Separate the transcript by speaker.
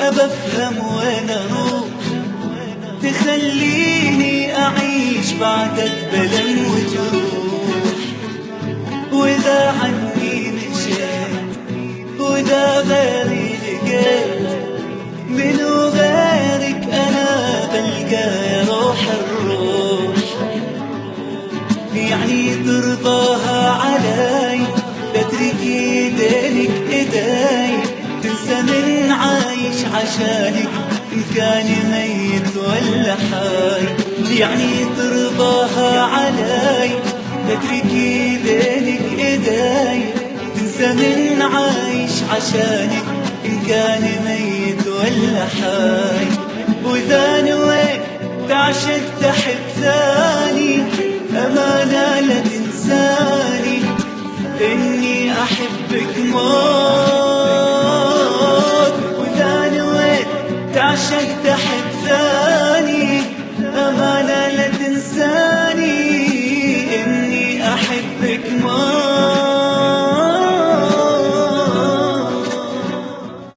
Speaker 1: أبفهم وين أروح، تخليني أعيش بعدك بلم وجروح. وإذا عني مشيت وإذا غيري لقيت، منو غيرك أنا بلقى يا روح الروح. يعني ترضاها علي تتركي دينك إيداي، تنسى من عايش عشانك إن كان ميت ولا حي. يعني ترضاها علي تتركي دينك إيداي، تنسى من عايش عشانك إن كان ميت ولا حي. وإذا نويت تعشق تحب ثاني، أمانة لا تنساني إني أحبك موت. وإذا نويت تعشق تحب ثاني، أمانة لا تنساني إني أحبك موت.